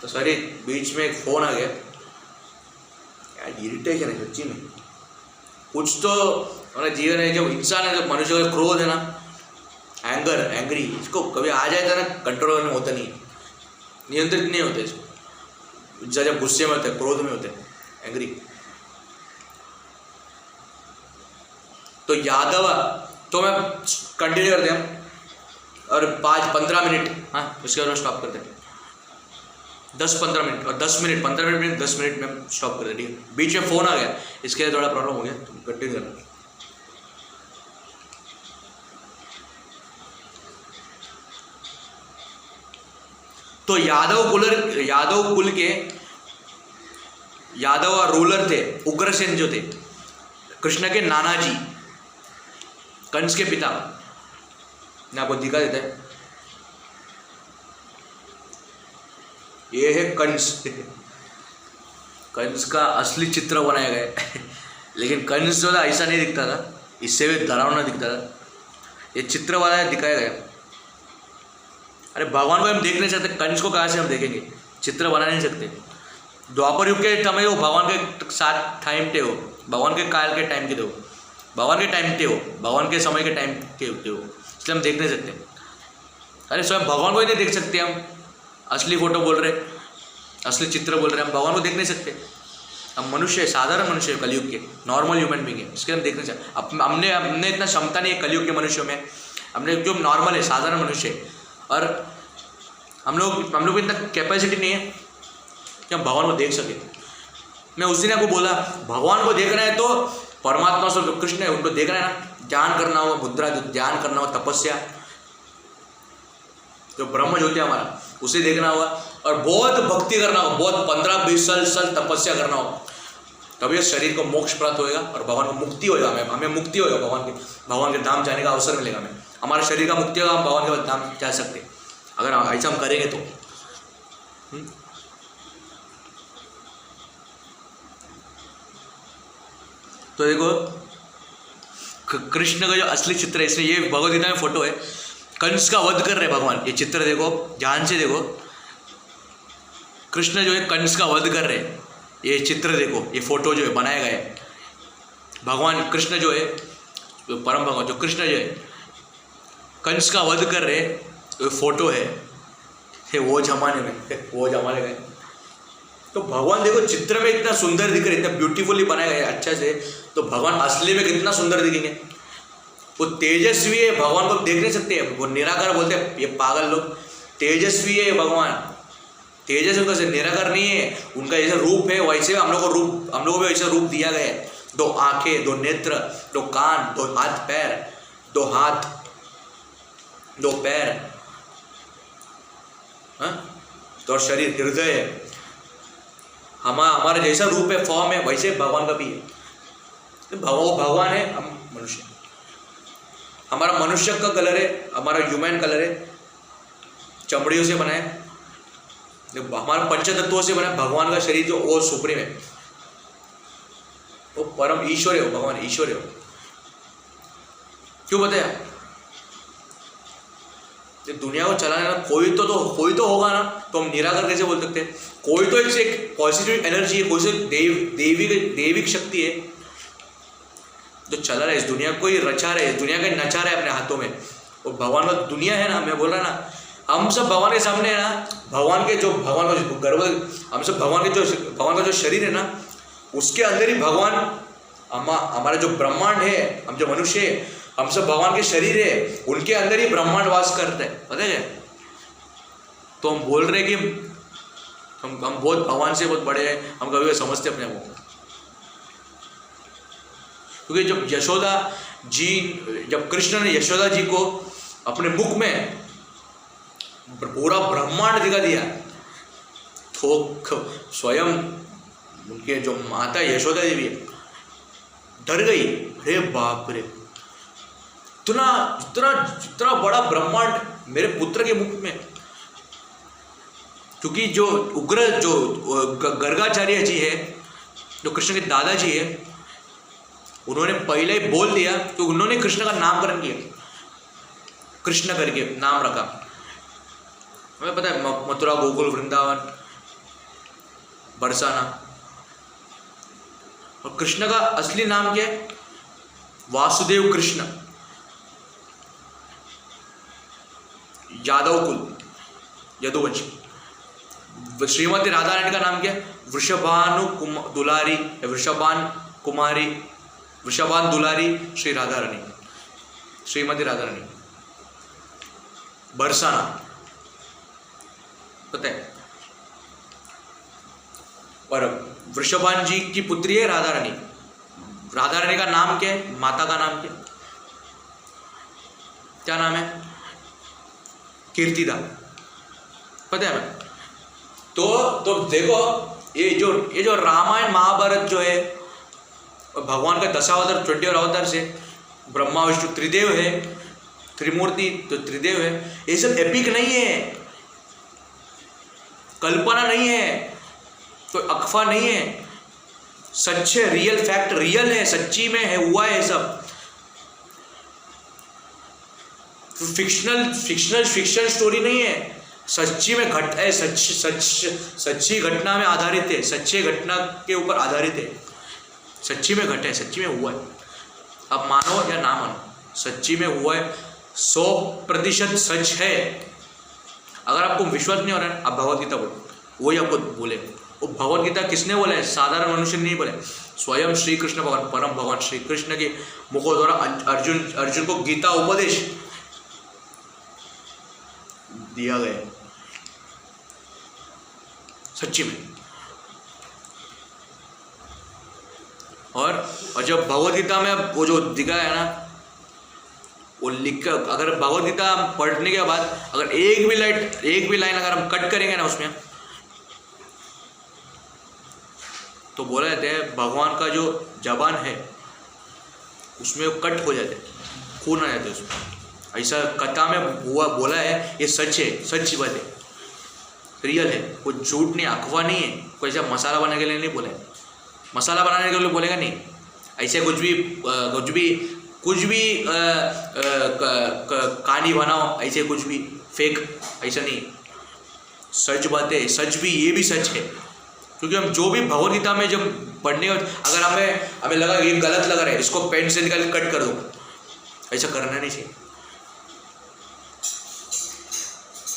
तो सॉरी बीच में एक फ़ोन आ गया यार, इरिटेशन है सच्ची में। कुछ तो हमारा जीवन है, जब इंसान है, जब मनुष्य का क्रोध है ना, एंगर एंग्री, इसको कभी आ जाए तो ना कंट्रोल में होता नहीं, नियंत्रित नहीं होते इसको। जब गुस्से में होते, क्रोध में होते, एंग्री। तो यादव, तो मैं कंटिन्यू करते हैं और 5-15 मिनट, हाँ उसके बाद स्टॉप करते हैं। 10-15 मिनट और 10 मिनट, 15 मिनट 10 मिनट में स्टॉप कर दे, ठीक है। बीच में फ़ोन आ गया, इसके लिए थोड़ा प्रॉब्लम हो गया, तो कंटिन्यू करना। तो यादव कुल के यादव और रूलर थे उग्रसेन जो थे, कृष्ण के नाना जी, कंस के पिता। मैं आपको दिखा देता है, ये है कंस। कंस का असली चित्र बनाया गया है। लेकिन कंस जो था ऐसा नहीं दिखता था, इससे भी डरावना दिखता था। ये चित्र वाला दिखाया गया। अरे भगवान को हम देख नहीं सकते, कंस को कहाँ से हम देखेंगे, चित्र बना नहीं सकते। द्वापर युग के समय वो भगवान के साथ टाइम थे, वो भगवान के काल के टाइम के थे, वो भगवान के टाइम थे, वो भगवान के समय के टाइम के थे वो, इसलिए हम देख नहीं सकते। अरे स्वयं भगवान को ही नहीं देख सकते हम, असली फोटो बोल रहे, असली चित्र बोल रहे, हम भगवान को देख नहीं सकते। हम मनुष्य है, साधारण मनुष्य है, कलयुग के नॉर्मल ह्यूमन बीइंग है, इसके हम देख नहीं सकते। हमने इतना क्षमता नहीं है कलयुग के मनुष्यों में, हमने जो नॉर्मल है साधारण मनुष्य है, और हम लोग को इतना कैपेसिटी नहीं है कि हम भगवान को देख सके। मैं उस दिन आपको बोला, भगवान को देखना है तो परमात्मा से जो कृष्ण है उनको देखना है ना, ध्यान करना हो, मुद्रा जो ध्यान करना हो, तपस्या, जो ब्रह्म ज्योति हमारा, उसे देखना होगा, और बहुत भक्ति करना हो, बहुत 15-20 साल तपस्या करना हो, तभी इस शरीर को मोक्ष प्राप्त होएगा और भगवान को मुक्ति होएगा। हमें मुक्ति होएगा, भगवान के धाम जाने का अवसर मिलेगा। हमें हमारे शरीर का मुक्ति होगा, हम भगवान के धाम जा सकते अगर ऐसा हम करेंगे तो। तो देखो कृष्ण का जो असली चित्र है, इसमें ये भगवद गीता में फोटो है, कंस का वध कर रहे भगवान। ये चित्र देखो, ध्यान से देखो, कृष्ण जो है कंस का वध कर रहे। ये चित्र देखो, ये फोटो जो है बनाया गया है, भगवान कृष्ण जो है, परम भगवान जो कृष्ण जो है कंस का वध कर रहे, तो फोटो है, वो जमाने में। तो भगवान देखो चित्र में इतना सुंदर दिख रहे, इतना ब्यूटीफुली बनाया गया है अच्छा से, तो भगवान असली में कितना सुंदर दिखेंगे। वो तेजस्वी है, भगवान को देख नहीं सकते, वो निराकार बोलते हैं ये पागल लोग। तेजस्वी है भगवान, तेजस्वी कैसे, निराकार नहीं है, उनका जैसा रूप है वैसे हम लोग को भी वैसा रूप दिया गया है। 2 आंखें, 2 नेत्र, 2 कान, 2 हाथ पैर, 2 हाथ 2 पैर, तो शरीर, हृदय है। हमारा जैसा रूप है, फॉर्म है, वैसे भगवान का भी है। तो भगवान है, हम मनुष्य। हमारा मनुष्य का कलर है, हमारा ह्यूमन कलर है, चमड़ियों से बना है, हमारा पंचतत्वों से बना है। भगवान का शरीर जो वो सुप्रीम है, वो परम ईश्वर है, वो भगवान ईश्वर है। क्यों बताया? दुनिया को चलाने वाला कोई तो होगा ना, तो हम निराकार कैसे बोल सकते हैं? कोई तो एक पॉजिटिव एनर्जी है, कोई से देविक शक्ति है जो चला रहा है इस दुनिया को, ही रचा रहा है, इस दुनिया का नचा रहा है अपने हाथों में। और भगवान का दुनिया है ना, मैं बोल रहा ना, हम सब भगवान के सामने है ना, भगवान का गर्भ, हम सब भगवान का जो शरीर है ना, उसके अंदर ही भगवान, हमारा जो ब्रह्मांड है, हम जो मनुष्य है, हम सब भगवान के शरीर है, उनके अंदर ही ब्रह्मांड वास करता है, पता है? तो हम बोल रहे कि हम बहुत भगवान से बहुत बड़े हैं, हम कभी समझते अपने आप को। क्योंकि जब कृष्ण ने यशोदा जी को अपने मुख में पूरा ब्रह्मांड दिखा दिया, तो स्वयं उनके जो माता यशोदा देवी डर गई। अरे बाप रे, इतना बड़ा ब्रह्मांड मेरे पुत्र के मुख में। क्योंकि जो गर्गाचार्य जी है, जो कृष्ण के दादाजी है, उन्होंने पहले ही बोल दिया कि उन्होंने कृष्ण का नामकरण किया, कृष्ण करके नाम रखा। हमें पता है मथुरा, गोकुल, वृंदावन, बरसाना। और कृष्ण का असली नाम क्या है? वासुदेव कृष्ण, यादव कुल, यदुवंशी। श्रीमती राधा रानी का नाम क्या है? दुलारी, वृषभान दुलारी श्री राधा रानी, श्रीमती राधा रानी। बरसाना पता है। और वृषभान जी की पुत्री है राधा रानी। राधा रानी का नाम क्या है? माता का नाम क्या नाम है? कीर्तिदा, पता है ना? तो देखो ये जो रामायण महाभारत जो है, भगवान का दशावतार 24 अवतार से ब्रह्मा विष्णु त्रिदेव है, त्रिमूर्ति तो त्रिदेव है। ये सब एपिक नहीं है, कल्पना नहीं है, कोई अफवाह नहीं है, सच है, रियल फैक्ट, रियल है, सच्ची में है, हुआ है सब। फिक्शन स्टोरी नहीं है, सच्ची में सच्ची घटना में आधारित है, सच्चे घटना के ऊपर आधारित है, सच्ची में घटे, सच्ची में हुआ है। अब मानो या ना मानो, सच्ची में हुआ है, 100% सच है। अगर आपको विश्वास नहीं हो रहा है, आप भगवत गीता बोलो, वही आपको बोले। वो भगवत गीता किसने बोला है? साधारण मनुष्य नहीं बोले, स्वयं श्री कृष्ण भगवान, परम भगवान श्री कृष्ण के मुखों द्वारा अर्जुन को गीता उपदेश दिया गया, सच्ची में। और जब भगवत गीता में वो जो दिखाया है ना, वो लिख कर, अगर भगवत गीता पढ़ने के बाद अगर एक भी लाइन अगर हम कट करेंगे ना उसमें, तो बोला जाता है भगवान का जो जबान है उसमें वो कट हो जाते, खून आ जाते उसमें। ऐसा कथा में हुआ, बोला है, ये सच है, सच्ची बात है, रियल है, कोई झूठ नहीं, अफवाह नहीं है। कोई ऐसा मसाला बनाने के लिए नहीं बोला है, मसाला बनाने के लिए बोलेगा नहीं, ऐसे कुछ भी कहानी बनाओ, ऐसे कुछ भी फेक, ऐसा नहीं। सच बात है, सच भी, ये भी सच है। क्योंकि हम जो भी भगवत गीता में जब पढ़ने, अगर हमें लगा ये गलत लग रहा है, इसको पेन से निकाल कट कर दो, ऐसा करना नहीं चाहिए।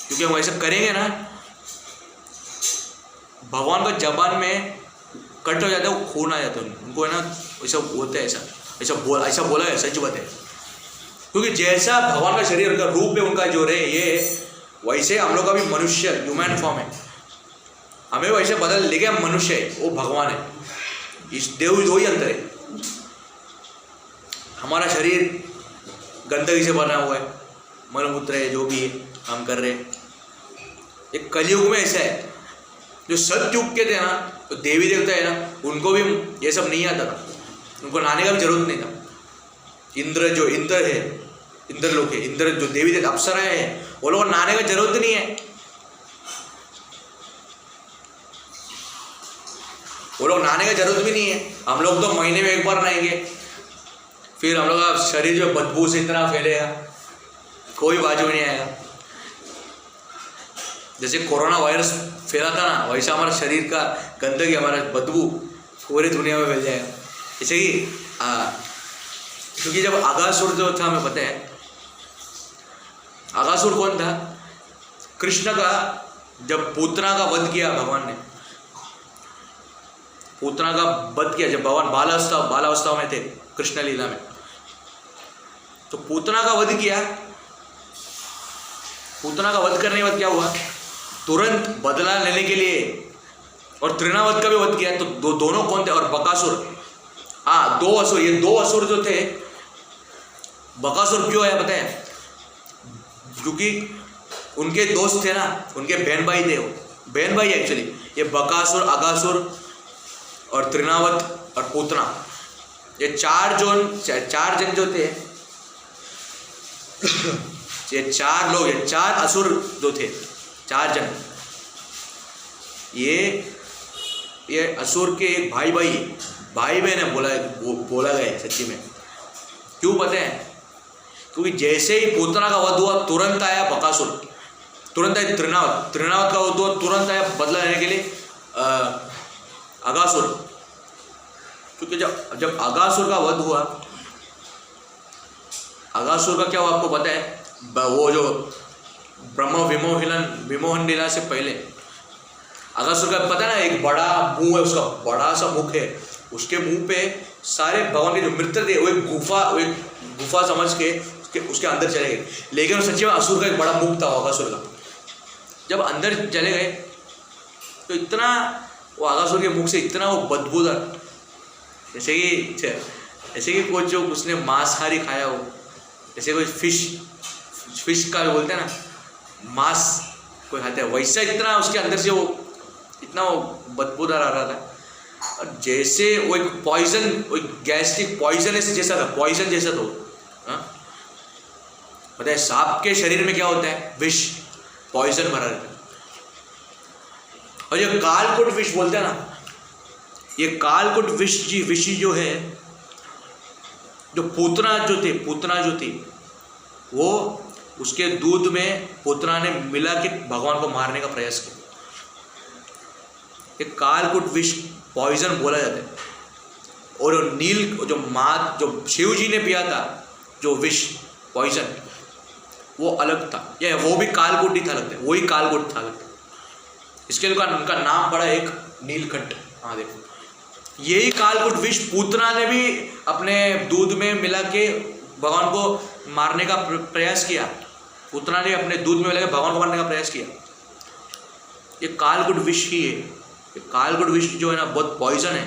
क्योंकि हम ऐसा करेंगे ना, भगवान का जबान में कट हो जाता है, वो खून आ जाता है उनको, है ना, ऐसा होता है, ऐसा बोला है, सच बात है। क्योंकि जैसा भगवान का शरीर, उनका रूप है, उनका जो रहे ये, वैसे हम लोग का भी मनुष्य ह्यूमन फॉर्म है, हमें वैसे बदल लेके हम मनुष्य है, वो भगवान है, इस देव दो ही अंतर है। हमारा शरीर गंदगी से बना हुआ है, मलमूत्र है, जो भी है हम कर रहे हैं। एक कलयुग में ऐसा है, जो सतयुग के थे ना, तो देवी देवता है ना, उनको भी ये सब नहीं आता था, उनको नहाने का भी जरूरत नहीं था। इंद्र है, इंद्र लोग है, इंद्र जो देवी देवता अप्सराएं हैं, वो लोग नहाने का जरूरत नहीं है, वो लोग नहाने का जरूरत भी नहीं है। हम लोग तो महीने में एक बार नहाएंगे, फिर हम लोग का शरीर जो बदबू से इतना फैलेगा, कोई बाजू नहीं आएगा। जैसे कोरोना वायरस फैला था ना, वैसा हमारा शरीर का गंदगी, हमारा बदबू पूरी दुनिया में फैल जाएगा। ऐसे ही क्योंकि जब अगासुर जो था, हमें पता है अगासुर कौन था? कृष्ण का जब पूतना का वध किया भगवान ने, पूतना का वध किया जब भगवान बालावस्था में थे कृष्ण लीला में, तो पूतना का वध किया। पूतना का वध करने के बाद क्या हुआ? तुरंत बदला लेने के लिए और तृणावत का भी वध किया। तो दोनों कौन थे? और बकासुर, दो असुर, ये दो असुर जो थे, बकासुर क्यों आया पता है? क्योंकि उनके दोस्त थे ना, उनके बहन भाई थे, बहन भाई एक्चुअली, ये बकासुर, अगासुर और तृणावत और पूतना, ये चार जन जो थे, ये चार लोग, ये चार असुर जो थे, चार जन, ये असुर के एक भाई बहन है, बोला गया सच्ची में। क्यों पता है? क्योंकि जैसे ही पूतना का वध हुआ, तुरंत आया बकासुर, तुरंत आया तृणावत का वध हुआ, तुरंत आया बदला लेने के लिए अगासुर, क्योंकि जब जब अगासुर का वध हुआ, अगासुर का क्या हुआ आपको पता है? वो जो ब्रह्म विमोहन लीला से पहले अगासुर का पता है ना, एक बड़ा मुंह है उसका, बड़ा सा मुख है, उसके मुंह पे सारे भगवान के जो मित्र थे वो एक गुफा समझ के उसके अंदर चले गए। लेकिन वो सच्ची में असुर का एक बड़ा मुख था अगासुर का। जब अंदर चले गए तो इतना वो अगासुर के मुख से इतना वो बदबूदार, जैसे कि कोई जो उसने मांसाहारी खाया हो, जैसे कोई फिश का बोलते हैं ना, मांस कोई खाता है, वैसा इतना उसके अंदर से वो इतना वो बदबूदार आ रहा था। और जैसे वो एक पॉइजन, वो गैस्ट्रिक पॉइजन जैसा था, पॉइजन जैसा तो पता है सांप के शरीर में क्या होता है? विष, पॉइजन भरा रहता है। और ये कालकूट विष बोलते हैं ना, ये कालकूट विष जो है, जो पूतना जो थी वो उसके दूध में पूतना ने मिला के भगवान को मारने का प्रयास किया। ये कालकूट विष पॉइजन बोला जाता है। और जो शिव जी ने पिया था जो विष पॉइजन, वो अलग था, या वो भी कालकूट ही था लगता है, वही कालकूट था लगता है। इसके लिए उनका नाम पड़ा एक नीलकंठ। हाँ देखो, यही कालकूट विष पूतना ने भी अपने दूध में मिला के भगवान को मारने का प्रयास किया। पूतना ने अपने दूध में मिला के भगवान को मारने का प्रयास किया। ये कालकूट विष ही है। ये कालकूट विष जो है ना, बहुत पॉइजन है।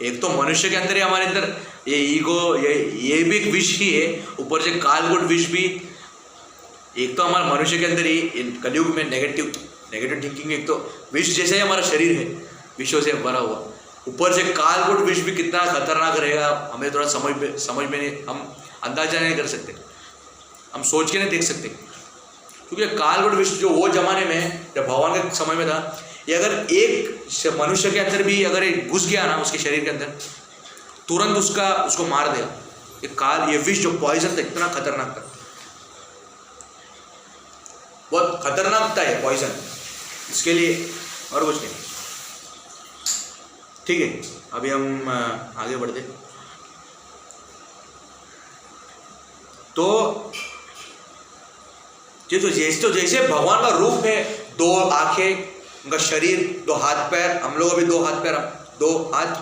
एक तो मनुष्य के अंदर ही, हमारे अंदर ये ईगो, ये भी एक विष ही है, ऊपर से कालकूट विष भी। एक तो हमारे मनुष्य के अंदर ही कलयुग में नेगेटिव थिंकिंग, एक तो विष जैसे ही हमारा शरीर है विषों से भरा हुआ, ऊपर से कालकूट विष भी कितना खतरनाक रहेगा हमें थोड़ा समझ में नहीं, हम अंदाजा नहीं कर सकते, हम सोच के नहीं देख सकते। क्योंकि कालकूट विष जो वो जमाने में जब भगवान के समय में था, ये अगर एक मनुष्य के अंदर भी अगर घुस गया ना, उसके शरीर के अंदर, तुरंत उसको मार देगा। ये विष जो पॉइजन था इतना खतरनाक था, बहुत खतरनाक था ये पॉइजन। इसके लिए और कुछ नहीं। ठीक है, अभी हम आगे बढ़ते। तो जैसे भगवान का रूप है, 2 आंखें, उनका शरीर, 2 हाथ पैर, हम लोग अभी 2 हाथ पैर, 2 हाथ,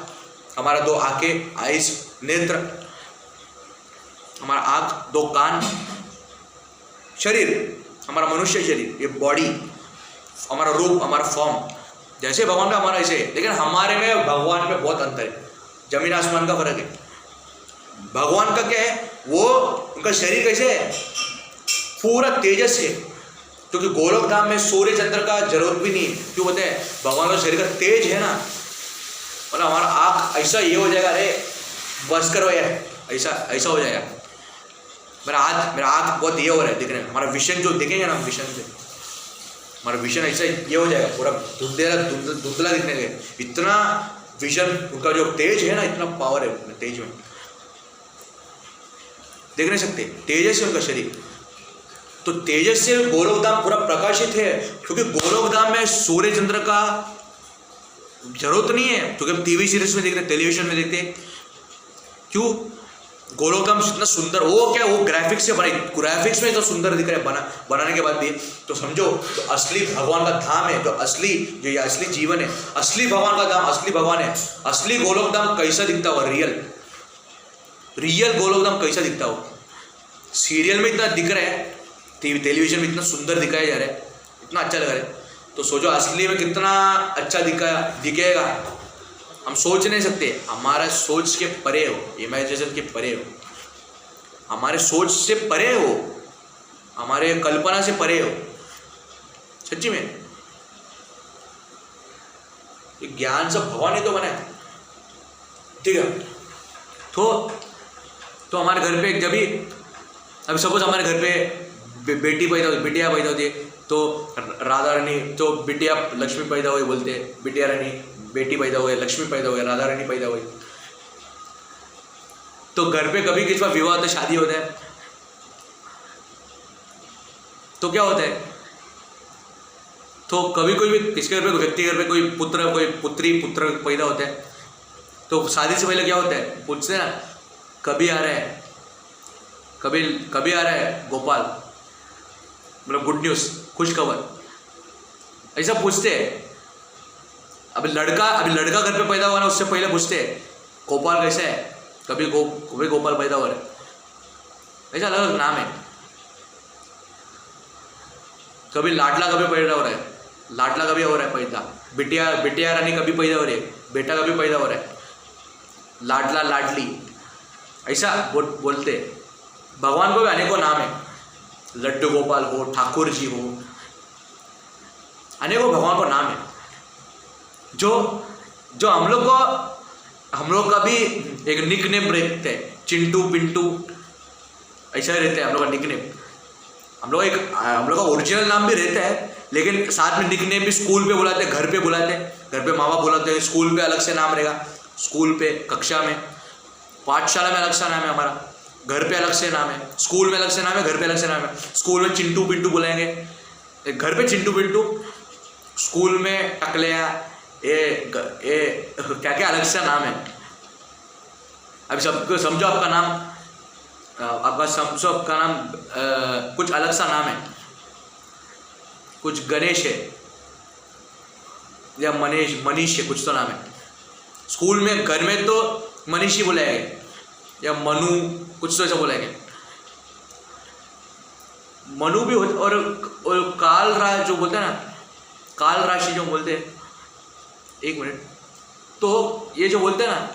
हमारा 2 आंखें, आइस, नेत्र, हमारा आंख, 2 कान, शरीर, हमारा मनुष्य शरीर, ये बॉडी, हमारा रूप, हमारा फॉर्म, जैसे भगवान का हमारा ऐसे है। लेकिन हमारे में भगवान में बहुत अंतर है, जमीन आसमान का फर्क है। भगवान का क्या है, वो उनका शरीर कैसे है, पूरा तेजस है, क्योंकि गोलोक धाम में सूर्य चंद्र का जरूरत भी नहीं। क्यों बोलते हैं? भगवान का शरीर का तेज है ना, मतलब हमारा आँख ऐसा ये हो जाएगा, अरे बस करो यार, ऐसा हो जाएगा। मेरा आँख बहुत ये हो रहा है दिखने में, हमारा विजन जो देखेंगे ना, विजन से हमारा विजन ऐसा ये हो जाएगा, पूरा धुंधला दिखने लगे। इतना विजन, उनका जो तेज है ना, इतना पावर है तेज में, देख नहीं सकते, तेजस है उनका शरीर। तो तेजस से गोलोक धाम पूरा प्रकाशित है, क्योंकि गोलोक धाम में सूर्य चंद्र का जरूरत नहीं है, क्योंकि हम टीवी सीरीज में देखते हैं, टेलीविजन में देखते हैं। क्यों? गोलोक धाम इतना सुंदर, वो क्या, वो ग्राफिक्स से बनाई, ग्राफिक्स में तो सुंदर दिख रहा है बनाने के बाद भी, तो समझो तो असली भगवान का धाम है, तो असली जो ये असली जीवन है, असली भगवान का धाम, असली भगवान है। असली गोलोक धाम कैसा दिखता हुआ, रियल गोलोक धाम कैसा दिखता हो? सीरियल में इतना दिख रहा है, टेलीविजन में इतना सुंदर दिखाया जा रहा है, इतना अच्छा लग रहा है, तो सोचो असली में कितना अच्छा दिखेगा। हम सोच नहीं सकते, हमारा सोच के परे हो, इमेजिनेशन के परे हो, हमारे सोच से परे हो, हमारे कल्पना से परे हो, सच्ची में। ये ज्ञान सब भगवान ही तो बनाए, ठीक है। तो हमारे घर पे जब भी, अभी सपोज हमारे घर पे बिटिया पैदा होती है, तो राधा रानी, तो बिटिया लक्ष्मी पैदा हुई बोलते हैं, बिटिया रानी, बेटी पैदा हुई, लक्ष्मी पैदा हुई, राधा रानी पैदा हुई। तो घर पे कभी किसी का विवाह होता है, शादी होता है, तो क्या होता है, तो कभी कोई भी किसके घर पे व्यक्ति घर पे कोई पुत्र कोई पुत्र पैदा होता है तो शादी से पहले क्या होता है, पूछते हैं ना कभी आ रहा है, कभी आ रहा है गोपाल, मतलब गुड न्यूज़, खुश खबर, ऐसा पूछते हैं। अभी लड़का घर पे पैदा हुआ ना, उससे पहले पूछते हैं गोपाल कैसा है, कभी गोपाल पैदा हो रहा है, ऐसा अलग अलग नाम है। कभी लाडला कभी पैदा हो रहा है, लाडला कभी हो रहा है पैदा, बिटिया रानी कभी पैदा हो रही है, बेटा कभी पैदा हो रहा है, लाडला लाडली, ऐसा बोलते। भगवान को भी अनेकों नाम है, लड्डू गोपाल हो, ठाकुर जी हो, अनेकों भगवान को नाम है। जो हम लोग का भी एक निक नेम रहते हैं, चिंटू पिंटू ऐसा ही रहता है हम लोग का निक नेम। हम लोग का ओरिजिनल नाम भी रहता है, लेकिन साथ में निक नेम भी स्कूल पे बुलाते हैं, घर पे बुलाते हैं, घर पे माँ बाप बुलाते हैं, स्कूल पे अलग से नाम रहेगा, स्कूल पे कक्षा में, पाठशाला में अलग सा नाम है हमारा, घर पे अलग से नाम है, स्कूल में अलग से नाम है, घर पे अलग से नाम है। स्कूल में चिंटू पिंटू बुलाएंगे, घर पे चिंटू पिंटू, स्कूल में टकलिया, ये क्या क्या अलग सा नाम है। अभी सबको समझो आपका नाम, आपका नाम कुछ अलग सा नाम है, कुछ गणेश है या मनीष है, कुछ तो नाम है। स्कूल में घर में तो मनीष ही बुलाएंगे या मनु, कुछ तो ऐसा बुलाएंगे। मनु भी और काल राज जो बोलते हैं ना, काल राशि जो बोलते हैं, एक मिनट, तो ये जो बोलते हैं ना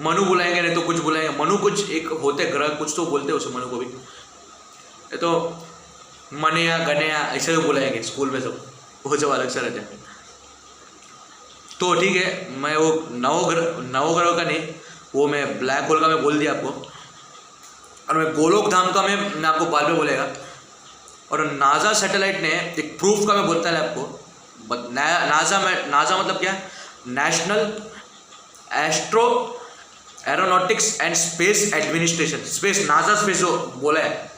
मनु बुलाएंगे, नहीं तो कुछ बुलाएंगे, मनु कुछ एक होते ग्रह, कुछ तो बोलते हैं उसे मनु को भी, ये तो मनेया गनेया ऐसे भी बुलाएंगे स्कूल में, सब वो जब अलग से रहते हैं। तो ठीक है, मैं वो नवग्रह का नहीं, वो मैं ब्लैक होल का मैं बोल दिया आपको, और मैं गोलोक धाम का मैं आपको बाद में बोलेगा। और नासा सैटेलाइट ने एक प्रूफ का मैं बोलता है आपको, नासा मतलब क्या, national astro aeronautics and space administration, space NASA space जो बोला है,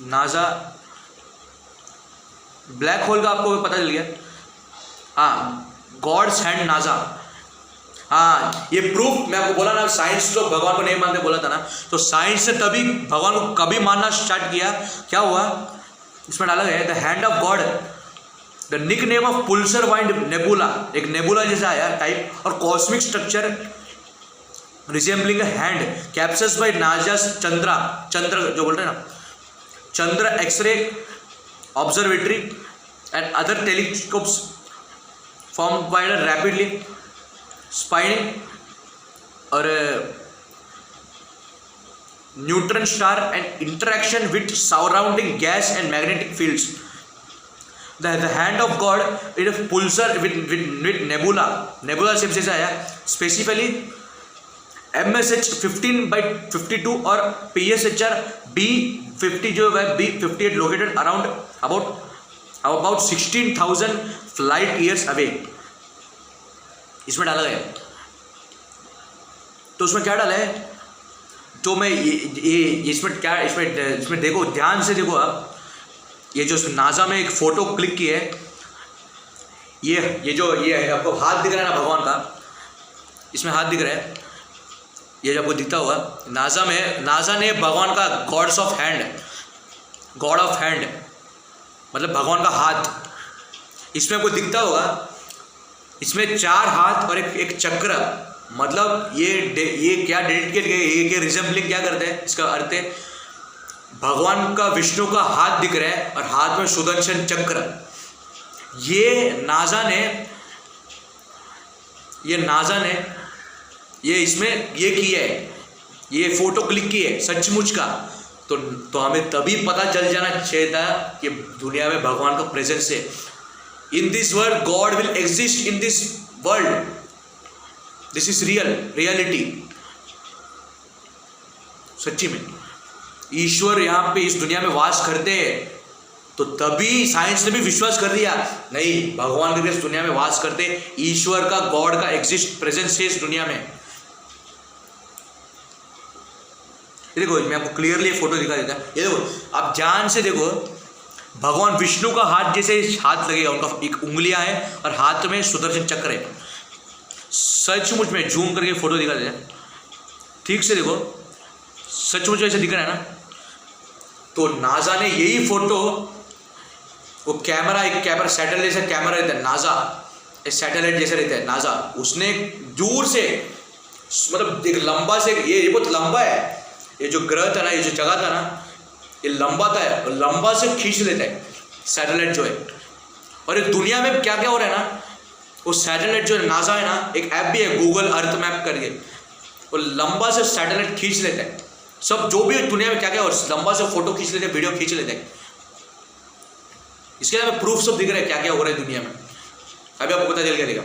नासा ब्लैक होल का आपको पता चल गया। हाँ, गॉड्स हैंड नासा, हाँ ये प्रूफ मैं आपको बोला ना, साइंस जो भगवान को नहीं मानते बोला था ना, तो साइंस ने तभी भगवान को कभी मानना स्टार्ट किया, क्या हुआ इसमें डाला गया, the hand of God, the nickname of pulsar wind nebula, एक नेबुला जैसा आया टाइप, और cosmic structure resembling hand captures by NASA's Chandra जो बोल रहे हैं ना, Chandra X-ray observatory and other telescopes formed by rapidly spinning और neutron star and interaction with surrounding gas and magnetic fields. The hand of God is a pulsar with nebula shape से आया, specifically MSH 15/52 और PSHR B50 जो है B58 located around about 16,000 flight years away, इसमें डाला गया। तो उसमें क्या डाला है, तो मैं ये इसमें क्या, इसमें देखो, ध्यान से देखो आप, ये जो नासा में एक फ़ोटो क्लिक की है, ये जो है आपको हाथ दिख रहा है ना भगवान का, इसमें हाथ दिख रहा है, ये जो आपको दिखता हुआ, नासा ने भगवान का गॉड ऑफ हैंड मतलब भगवान का हाथ, इसमें आपको दिखता होगा, इसमें 4 हाथ और एक चक्र, मतलब ये क्या डेडिकेट ये रिजेंबलिंग क्या करते हैं, इसका अर्थ है भगवान का विष्णु का हाथ दिख रहा है और हाथ में सुदर्शन चक्र। ये नासा ने ये इसमें ये किया है, ये फोटो क्लिक की है सचमुच का, तो हमें तभी पता चल जाना चाहिए था कि दुनिया में भगवान का प्रेजेंस है। In this world God will exist, in this world, this is reality. सच्ची में ईश्वर यहाँ पे इस दुनिया में वास करते हैं, तो तभी साइंस ने भी विश्वास कर दिया, नहीं भगवान भी इस दुनिया में वास करते, ईश्वर का गॉड का एग्जिस्ट प्रेजेंस है इस दुनिया में। ये देखो, मैं आपको क्लियरली फोटो दिखा देता, ये देखो आप ध्यान से देखो, भगवान विष्णु का हाथ जैसे हाथ लगेगा, उनका एक उंगलियां हैं और हाथ में सुदर्शन चक्र है। सचमुच में जूम करके फोटो दिखा दे, ठीक से देखो, सचमुच ऐसे दिख रहा है ना। तो नासा ने यही फोटो, वो कैमरा, एक कैमरा सैटेलाइट जैसा कैमरा रहता है नासा, एक सैटेलाइट जैसा रहता है नासा, उसने दूर से, मतलब एक लंबा से, ये बहुत लंबा है, ये जो ग्रह था ना, ये जो जगह था ना, ये लंबा था, लंबा से खींच लेता है सैटेलाइट जो है। और ये दुनिया में क्या क्या हो रहा है ना, वो सैटेलाइट जो है नासा है ना, एक ऐप भी है गूगल अर्थ मैप करके, वो लंबा से सैटेलाइट खींच लेता है सब, जो भी दुनिया में क्या क्या हो, लंबा से फोटो खींच लेते हैं, वीडियो खींच लेते हैं। इसके अलावा प्रूफ सब दिख रहा है क्या क्या हो रहा है दुनिया में, अभी आपको पता चल गया देगा।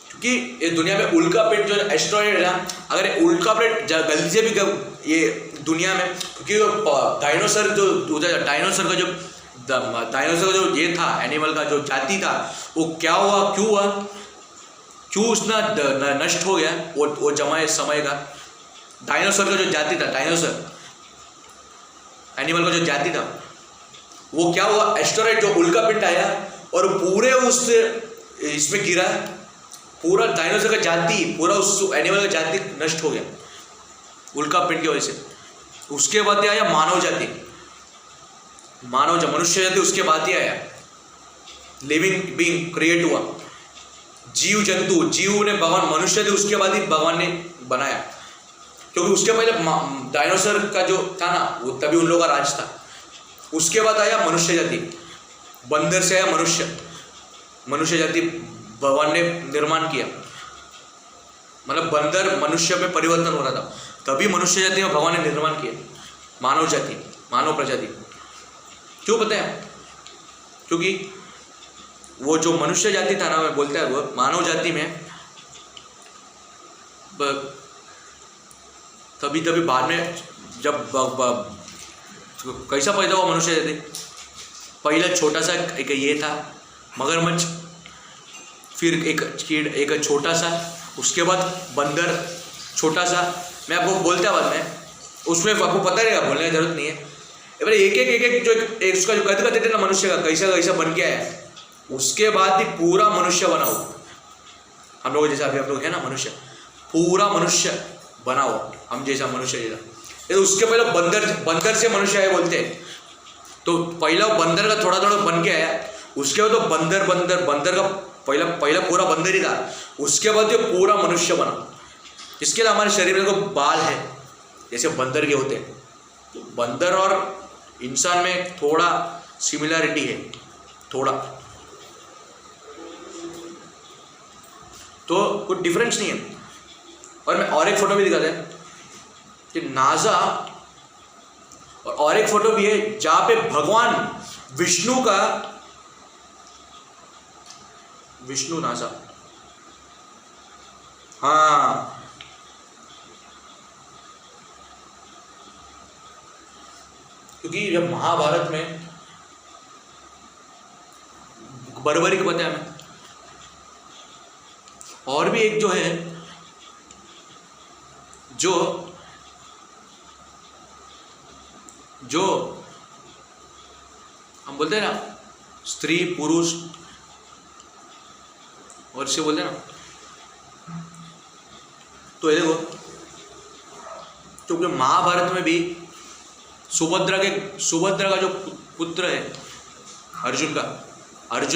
क्योंकि ये दुनिया में उल्कापिंड जो एस्ट्रॉयड है ना, अगर ये उल्कापिंड गलती से भी ये दुनिया में, क्योंकि डायनासोर का जो ये था, एनिमल का जो जाति था, वो क्या हुआ, क्यों उसना नष्ट हो गया, वो जमाए समय का। डायनासोर का जो जाति था, डायनासोर एनिमल का जो जाति था, वो क्या हुआ, एस्टेरॉयड जो उल्कापिंड आया और पूरे उस इसमें गिरा, पूरा डायनासोर का जाति, पूरा उस एनिमल का जाति नष्ट हो गया उल्कापिंड की वजह से। उसके बाद आया मानव जाति, मनुष्य जाति, उसके बाद ही आया लिविंग बीइंग क्रिएट हुआ, जीव जंतु, जीव ने भगवान मनुष्य थे, उसके बाद ही भगवान ने बनाया। क्योंकि उसके पहले डायनासोर का जो था ना, वो तभी उन लोगों का राज था। उसके बाद आया मनुष्य जाति, बंदर से आया मनुष्य जाति भगवान ने निर्माण किया, मतलब बंदर मनुष्य में परिवर्तन हो रहा था, तभी मनुष्य जाति में भगवान ने निर्माण किया मानव जाति, मानव प्रजाति। क्यों पता है? क्योंकि वो जो मनुष्य जाति था ना, मैं बोलता है वो मानव जाति में तभी बाद में जब कैसा पैदा हुआ मनुष्य जाति, पहला छोटा सा एक ये था मगरमच्छ, फिर एक छोटा सा, उसके बाद बंदर छोटा सा, मैं आपको बोलता बाद में, उसमें आपको पता रहेगा, बोलने की जरूरत नहीं है। एक जो उसका जो कद कहते थे ना मनुष्य का, कैसा बन के आया, उसके बाद ही पूरा मनुष्य बना हो, हम लोग जैसा अभी आप लोग है ना मनुष्य, पूरा मनुष्य बना हो हम जैसा, मनुष्य जैसा। उसके पहले बंदर से मनुष्य आया बोलते हैं, तो पहला बंदर का थोड़ा बन के आया, उसके बाद तो बंदर का पहला पूरा बंदर ही था, उसके बाद ये पूरा मनुष्य बना। इसके लिए हमारे शरीर में को बाल है जैसे बंदर के होते हैं, तो बंदर और इंसान में थोड़ा सिमिलरिटी है, थोड़ा, तो कुछ डिफरेंस नहीं है। और मैं और एक फोटो भी दिखाते हैं कि नासा, और एक फोटो भी है जहां पे भगवान विष्णु नासा, हाँ, क्योंकि जब महाभारत में बर्बरिक पता है हमें, और भी एक जो है, जो हम बोलते हैं ना स्त्री पुरुष, और इसे बोलते हैं ना, तो ये देखो, क्योंकि महाभारत में भी सुभद्रा का जो पुत्र है अर्जुन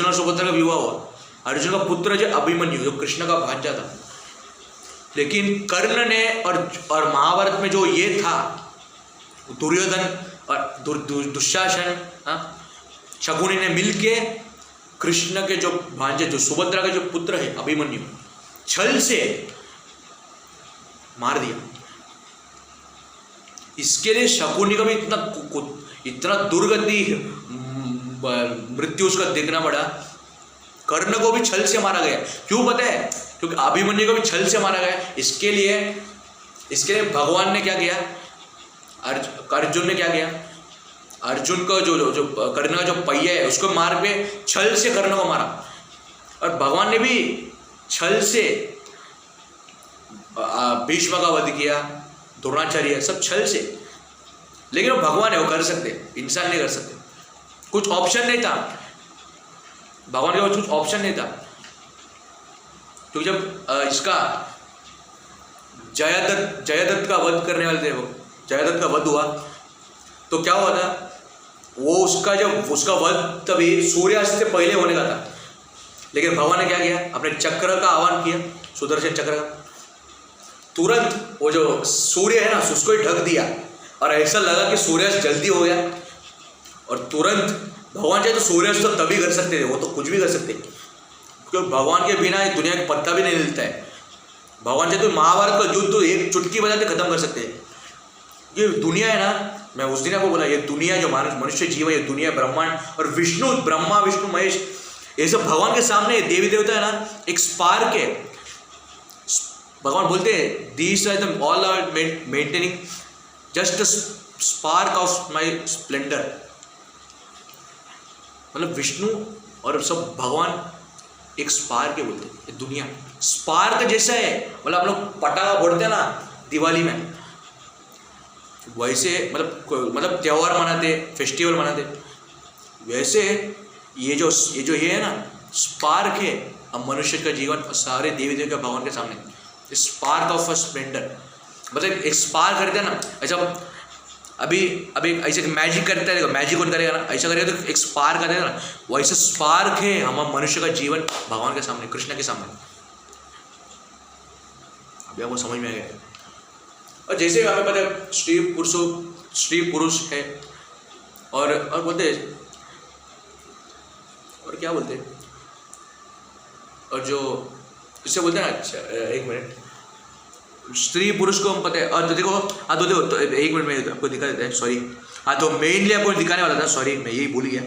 और सुभद्रा का विवाह हुआ, अर्जुन का पुत्र जो अभिमन्यु, जो कृष्ण का भांजा था, लेकिन कर्ण ने और महाभारत में जो ये था दुर्योधन और दुशासन, शकुनी ने मिलके कृष्ण के जो भांजे, जो सुभद्रा के जो पुत्र है अभिमन्यु, छल से मार दिया। इसके लिए शकुनी का भी इतना दुर्गति मृत्यु उसका देखना पड़ा। कर्ण को भी छल से मारा गया, क्यों पता है? क्योंकि अभिमन्यु को भी छल से मारा गया। इसके लिए भगवान ने क्या किया, अर्जुन ने क्या किया, अर्जुन का जो कर्ण का जो पहिया है उसको मार के छल से कर्ण को मारा, और भगवान ने भी छल से भीष्म का वध किया, द्रोणाचार्य, सब छल से। लेकिन वो भगवान है, वो कर सकते, इंसान नहीं कर सकते। कुछ ऑप्शन नहीं था, भगवान के पास कुछ ऑप्शन नहीं था। तो जब इसका जयदत्त का वध करने वाले थे, वो जयदत्त का वध हुआ तो क्या हुआ था, वो उसका वध तभी सूर्यास्त से पहले होने का था। लेकिन भगवान ने क्या किया, अपने चक्र का आह्वान किया, सुदर्शन चक्र का। तुरंत वो जो सूर्य है ना उसको ही ढक दिया, और ऐसा लगा कि सूर्यास्त जल्दी हो गया। और तुरंत भगवान चाहे तो सूर्यास्त तो तभी कर सकते थे, वो तो कुछ भी कर सकते, क्योंकि भगवान के बिना दुनिया का पत्ता भी नहीं हिलता है। भगवान चाहे तो महाभारत का युद्ध तो एक चुटकी बजाते खत्म कर सकते हैं। ये दुनिया है ना, मैं उस दिन आपको बोला, ये दुनिया जो मनुष्य जीव है, ये दुनिया ब्रह्मांड और विष्णु, ब्रह्मा विष्णु महेश, ये सब भगवान के सामने देवी देवता है ना, एक स्पार्क है। भगवान बोलते हैं these are the all are maintaining just a spark of my splendour. मतलब विष्णु और सब भगवान एक स्पार्क है बोलते हैं। दुनिया स्पार्क जैसा है, मतलब हम लोग पटाखा फोड़ते हैं ना दिवाली में, वैसे मतलब त्यौहार मनाते, फेस्टिवल मनाते, वैसे ये जो है ना स्पार्क है, अब मनुष्य का जीवन सारे देवी देवता भगवान के सामने स्पार्क ऑफ अ स्प्लेंडर। मतलब एक स्पार्क करते हैं ना, ऐसा अभी ऐसे मैजिक करता है, देखो मैजिक कौन करेगा ना, ऐसा करेगा तो एक स्पार्क आ जाएगा ना, वैसे स्पार्क है हमारा मनुष्य का जीवन भगवान के सामने, कृष्ण के सामने। अभी आपको समझ में आ गया। और जैसे हमें पता है स्त्री पुरुष है, और बोलते हैं, और क्या बोलते हैं, और जो इससे बोलते हैं ना, अच्छा एक मिनट, स्त्री पुरुष को हम पता है। और तो देखो तो एक मिनट में आपको दिखा देते हैं, सॉरी। तो मेनली आपको दिखाने वाला था, सॉरी मैं यही भूल गया।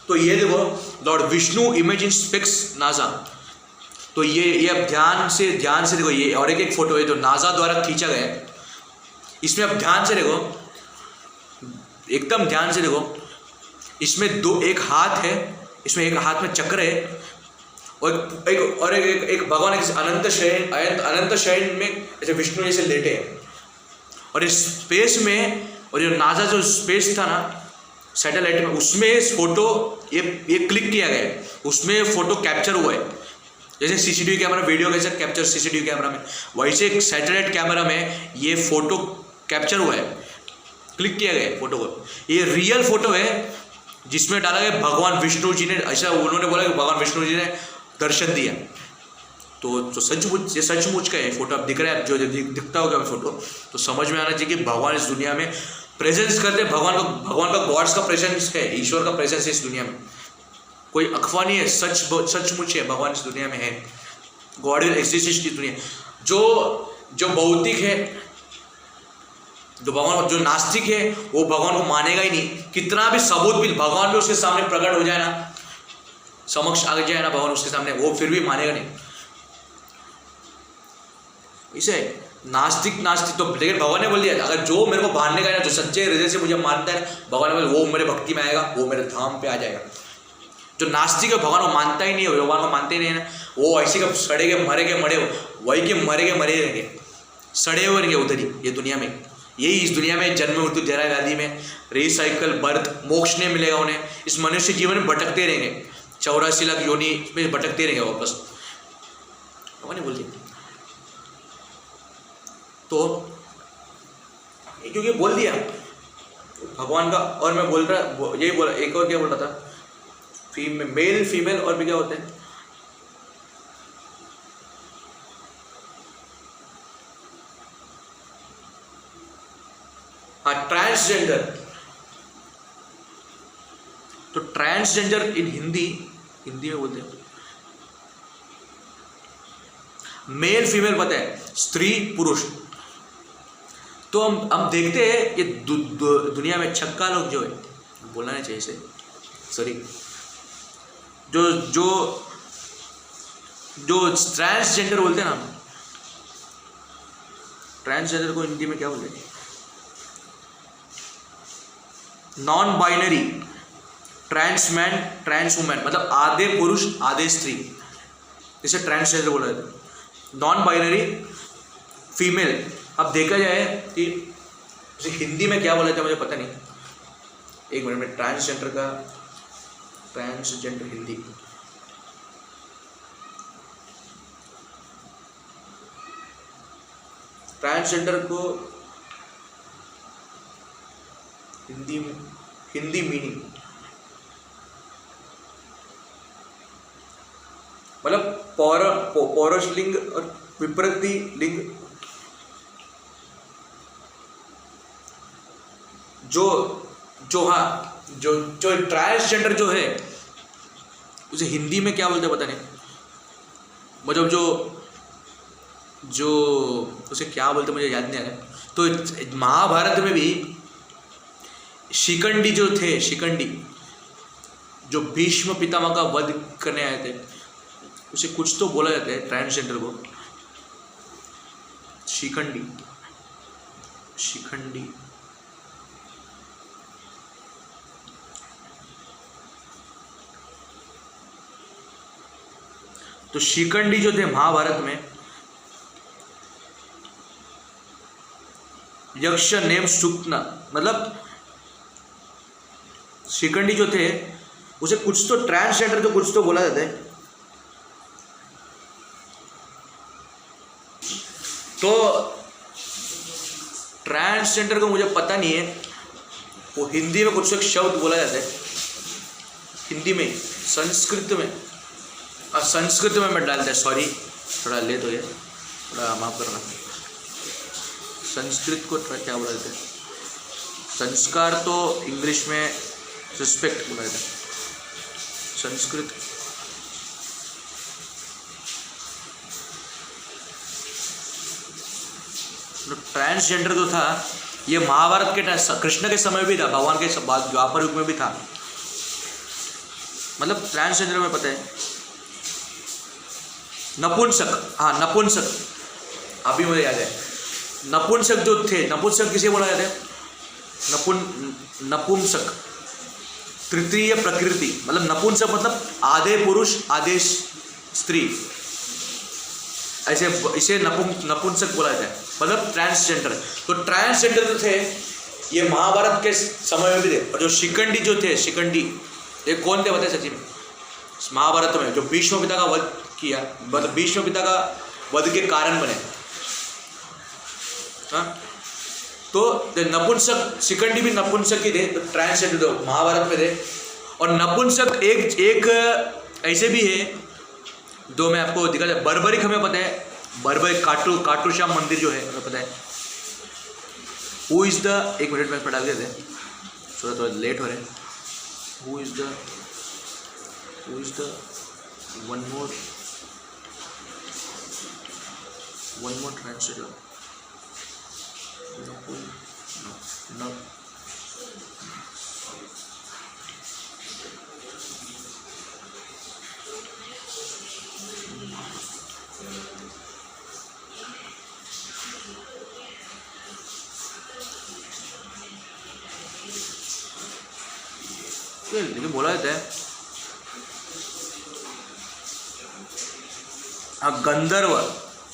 तो ये देखो, Lord Vishnu image in specs NASA. तो ये अब ध्यान से देखो, ये और एक फोटो है जो नासा द्वारा खींचा गया है। इसमें अब ध्यान से देखो, एकदम ध्यान से देखो, इसमें एक हाथ है, इसमें एक हाथ में चक्र है, और एक भगवान अनंत शयन में ऐसे विष्णु जैसे लेटे हैं। और इस स्पेस में, और ये नासा जो स्पेस था ना सैटेलाइट में, उसमें इस फोटो ये क्लिक किया गया है, उसमें फोटो कैप्चर हुआ है। जैसे सीसीटीवी कैमरा वीडियो कैसे कैप्चर सीसीटीवी कैमरा में, वैसे एक सैटेलाइट कैमरा में ये फोटो कैप्चर हुआ है, क्लिक किया गया है फोटो को। ये रियल फोटो है जिसमें डाला गया भगवान विष्णु जी ने, ऐसा उन्होंने बोला कि भगवान विष्णु जी ने दर्शन दिया। तो सचमुच ये सचमुच का है फोटो। अब दिख रहा है, जो दिखता होगा फोटो, तो समझ में आना चाहिए कि भगवान इस दुनिया में प्रेजेंस करते, भगवान का गॉड्स का प्रेजेंस है, ईश्वर का प्रेजेंस है इस दुनिया में। कोई अफवाह नहीं है, सचमुच है, भगवान इस दुनिया में है। गॉड विल एग्जिस्ट इस दुनिया। जो भौतिक है, जो नास्तिक है, वो भगवान को मानेगा ही नहीं। कितना भी सबूत भी भगवान भी उसके सामने प्रकट हो जाए ना, समक्ष आ जाए ना भगवान उसके सामने, वो फिर भी मानेगा नहीं। इसे नास्तिक तो, लेकिन भगवान ने बोल दिया अगर जो मेरे को मानने का है ना, जो सच्चे हृदय से मुझे मानता है, भगवान ने बोला वो मेरे भक्ति में आएगा, वो मेरे धाम पे आ जाएगा। जो नास्तिक है, भगवान को मानता ही नहीं है, भगवान को मानते ही नहीं है ना, वो ऐसे का सड़े के मरे के मरे, वही के मरे रहेंगे, सड़े हुए रहेंगे उधर ही ये दुनिया में। यही इस दुनिया में जन्म मृत्यु जरा व्याधि में रिसाइकल बर्थ मोक्ष नहीं मिलेगा उन्हें। इस मनुष्य जीवन में भटकते रहेंगे, 84 लाख योनि में भटकते रहेंगे वापस। भगवान ने बोल दिया तो, क्योंकि बोल दिया भगवान का। और मैं बोल रहा यही बोला, एक और क्या बोल रहा था, मेल फीमेल और भी क्या होते हैं, हाँ ट्रांसजेंडर। तो ट्रांसजेंडर इन हिंदी में बोलते हैं मेल फीमेल, पता है स्त्री पुरुष। तो हम देखते हैं ये दुनिया में छक्का लोग जो है, बोलना नहीं चाहिए इसे, सॉरी, जो ट्रांसजेंडर बोलते हैं ना, ट्रांसजेंडर को हिंदी में क्या बोलते हैं, non binary, trans man trans women, मतलब आधे पुरुष आधे स्त्री, इसे ट्रांसजेंडर बोला जाता है। नॉन बाइनरी फीमेल अब देखा जाए कि उसे हिंदी में क्या बोला जाता है मुझे पता नहीं, एक मिनट में ट्रांसजेंडर हिंदी, ट्रांसजेंडर को हिंदी मीनिंग मतलब पौरुष लिंग और विप्रति लिंग, जो ट्रांसजेंडर जो है उसे हिंदी में क्या बोलते हैं पता नहीं, मतलब जो उसे क्या बोलते मुझे याद नहीं आ रहा। तो महाभारत में भी शिखंडी जो थे, शिखंडी जो भीष्म पितामह का वध करने आए थे, उसे कुछ तो बोला जाता है ट्रांसजेंडर को, शिखंडी। तो शिखंडी जो थे महाभारत में, यक्ष नेम सुक्ना, मतलब शिखंडी जो थे उसे कुछ तो ट्रांसजेंडर तो कुछ तो बोला जाता है। तो ट्रांसजेंडर को मुझे पता नहीं है, वो हिंदी में कुछ एक शब्द बोला जाता है, हिंदी में, संस्कृत में मैं डालता है, सॉरी थोड़ा लेट हो गया, थोड़ा माफ करना। संस्कृत को क्या बोला जाता है, संस्कार तो इंग्लिश में रिस्पेक्ट बोला जाता है, संस्कृत ट्रांसजेंडर जो था ये महाभारत के कृष्ण के समय भी था, भगवान के द्वापर युग में भी था। मतलब ट्रांसजेंडर में पता है नपुंसक, हाँ नपुंसक, अभी मुझे याद है, नपुंसक जो थे, नपुंसक किसे बोला जाता है, नपुंसक तृतीय प्रकृति, मतलब नपुंसक मतलब आधे पुरुष आधे स्त्री, ऐसे इसे नपुंसक बोला जाता है, मतलब ट्रांसजेंडर। तो ट्रांसजेंडर जो थे ये महाभारत के समय में भी थे। और जो शिखंडी जो थे, शिखंडी ये कौन थे बताए सचिन, महाभारत में जो भीष्म पिता का वध किया, मतलब भीष्म पिता का वध के कारण बने। हाँ, तो नपुंसक, शिखंडी भी नपुंसक ही थे, तो ट्रांसजेंडर तो महाभारत में थे। और नपुंसक एक ऐसे भी है, दो मैं आपको दिखा जाए, बर्बरिक हमें पता है, बर्बरिक काटू श्याम मंदिर जो है हमें पता है। हु इज द, एक मिनट में डाल देते हैं, थोड़ा लेट हो रहे हैं। Who is the one more transgender, no. लेकिन बोला जाता है हाँ, गंधर्व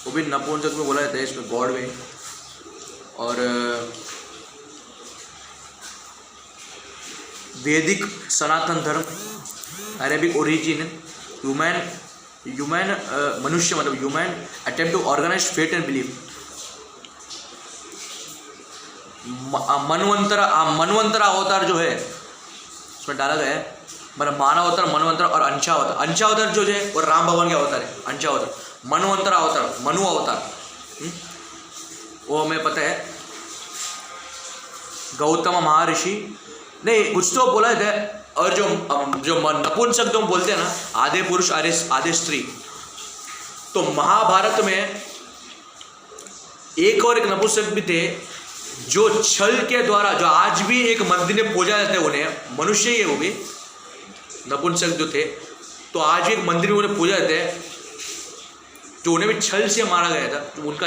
वो भी नपुंसक में बोला जाता है, इसमें गॉड में। और वैदिक सनातन धर्म, अरेबिक ओरिजिन, ह्यूमन मनुष्य, मतलब human attempt to organise fate and believe, मनवंतर अवतार जो है उसमें डाला गया है, मतलब मानव अवतार, मनवंतर और अंशावतार। अंशावतार जो है वो राम भगवान के अवतार है, अंशावतार। मनवंतर अवतार, मनु अवतार, वो हमें पता है, गौतम महर्षि, नहीं कुछ तो बोला जाता है। और जो नपुंसक जो बोलते हैं ना, आधे पुरुष आधे स्त्री, तो महाभारत में एक और एक नपुंसक भी थे जो छल के द्वारा, जो आज भी एक मंदिर में पूजा जाते हैं, उन्हें मनुष्य ही है वो भी, नपुंसक जो थे, तो आज भी एक मंदिर में उन्हें पूजा जाते हैं, जो उन्हें भी छल से मारा गया था। तो उनका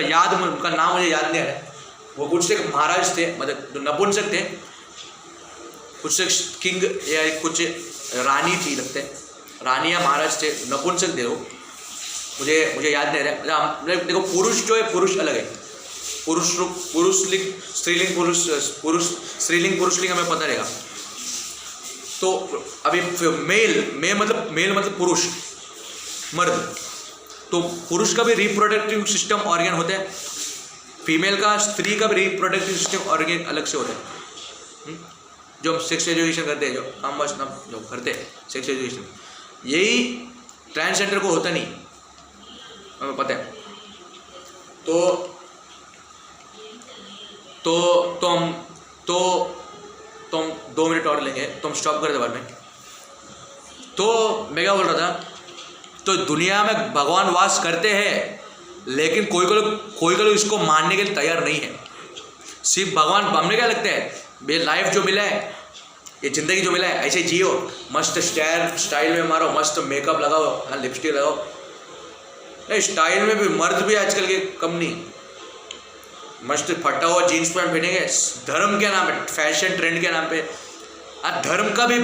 नाम मुझे याद नहीं आ रहा है, वो कुछ एक महाराज थे, मतलब जो नपुंसक थे, कुछ एक किंग या कुछ रानी थी, लगते हैं रानी या महाराज थे, नपुंसक थे वो, मुझे याद नहीं आ रहा है। देखो पुरुष जो है, पुरुष अलग है, पुरुषलिंग स्त्रीलिंग पुरुषलिंग हमें पता रहेगा। तो अभी मेल मतलब पुरुष मर्द, तो पुरुष का भी रिप्रोडक्टिव सिस्टम ऑर्गन होता है, फीमेल का स्त्री का भी रिप्रोडक्टिव सिस्टम ऑर्गन अलग से होता है। जो हम सेक्स एजुकेशन करते हैं, जो काम बस ना जो करते हैं सेक्स एजुकेशन, यही ट्रांसजेंडर को होता नहीं, हमें पता है। तो हम 2 मिनट और लेंगे, तो हम स्टॉप कर दे बाद में। तो मैं क्या बोल रहा था, तो दुनिया में भगवान वास करते हैं, लेकिन कोई को लोग इसको मानने के लिए तैयार नहीं है। सिर्फ भगवान, हमने क्या लगता है, ये लाइफ जो मिला है, ये ज़िंदगी जो मिला है, ऐसे जियो, मस्त स्टाइल में मारो, मस्त मेकअप लगाओ, लिपस्टिक लगाओ। स्टाइल में भी मर्द भी आजकल के कम नहीं, मस्त फटा हुआ जीन्स पैंट पहनेंगे, धर्म के नाम पे, फैशन ट्रेंड के नाम पे। आज धर्म का भी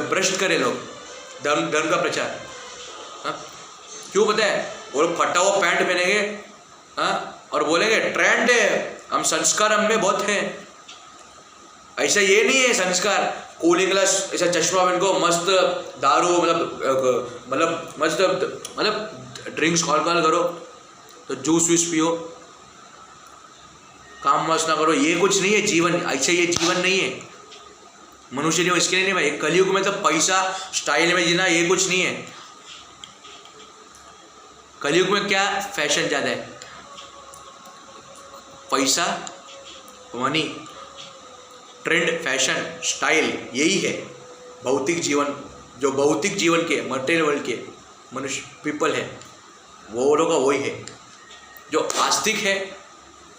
भ्रष्ट करे लोग, धर्म का प्रचार। क्यों पता है, वो लोग फटा हुआ पैंट पहनेंगे और बोलेंगे ट्रेंड है, हम संस्कार हम में बहुत है। ऐसा ये नहीं है संस्कार, कूलिंग ग्लास ऐसा चश्मा पहन को, मस्त दारू मतलब ड्रिंक्स कॉल करो, तो जूस वूस पियो, काम मस्त ना करो, ये कुछ नहीं है जीवन। ऐसा ये जीवन नहीं है, मनुष्य जीवन इसके लिए नहीं भाई। कलयुग में तो पैसा स्टाइल में जीना ये कुछ नहीं है। कलयुग में क्या फैशन ज़्यादा है, पैसा, मनी, ट्रेंड, फैशन, स्टाइल, यही है भौतिक जीवन। जो भौतिक जीवन के, मटेरियल वर्ल्ड के मनुष्य पीपल है, वो लोगों का वही है। जो आस्तिक है,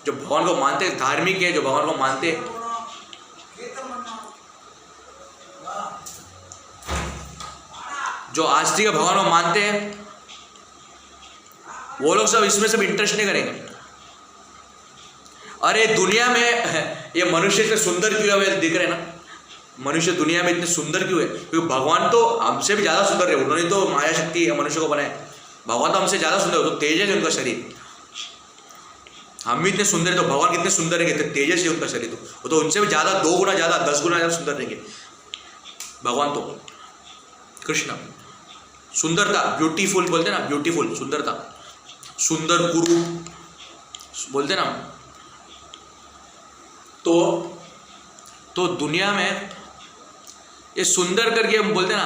जो भगवान को मानते, धार्मिक है, जो भगवान को मानते, जो आस्तिक है, भगवान को मानते हैं, वो लोग सब इसमें सब इंटरेस्ट नहीं करेंगे। अरे दुनिया में ये मनुष्य इतने सुंदर क्यों है, दिख रहे हैं ना, मनुष्य दुनिया में इतने सुंदर क्यों है? क्योंकि भगवान तो हमसे भी ज़्यादा सुंदर है, उन्होंने तो माया शक्ति मनुष्य को बनाया। भगवान तो हमसे ज़्यादा सुंदर है, तो तेजस है उनका शरीर। हम भी इतने सुंदर है, तो भगवान कितने सुंदर रहेंगे, तेजस है उनका शरीर, तो वो तो उनसे भी ज़्यादा 2 गुना ज़्यादा, 10 गुना ज़्यादा सुंदर रहेंगे भगवान। तो कृष्ण सुंदरता, ब्यूटीफुल बोलते ना, ब्यूटीफुल सुंदरता, सुंदर गुरु बोलते ना। तो दुनिया में ये सुंदर करके हम बोलते ना,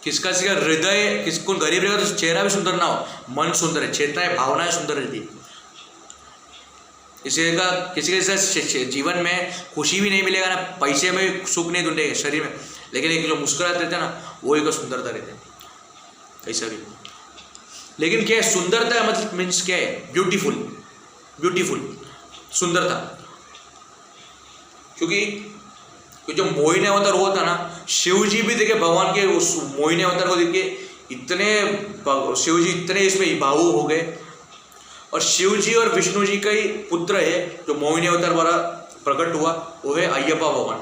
किसका हृदय, किसको गरीब रहेगा तो चेहरा भी सुंदर ना हो, मन सुंदर है, चेतनाएं, भावनाएं सुंदर रहती है। किसी के जीवन में खुशी भी नहीं मिलेगा ना, पैसे में सुख नहीं ढूंढेगा शरीर में, लेकिन एक जो मुस्कुराते रहते हैं ना, वो एक सुंदरता रहते हैं। ऐसा भी, लेकिन क्या है सुंदरता, मतलब मीन्स क्या है, ब्यूटीफुल सुंदरता। क्योंकि जो मोहिनी अवतार हुआ था ना, शिव जी भी देखे भगवान के उस मोहिनी अवतार को देख के शिव जी इतने इसमें भावुक हो गए। और शिव जी और विष्णु जी का ही पुत्र है जो मोहिनी अवतार द्वारा प्रकट हुआ, वो है अय्यप्पा भगवान।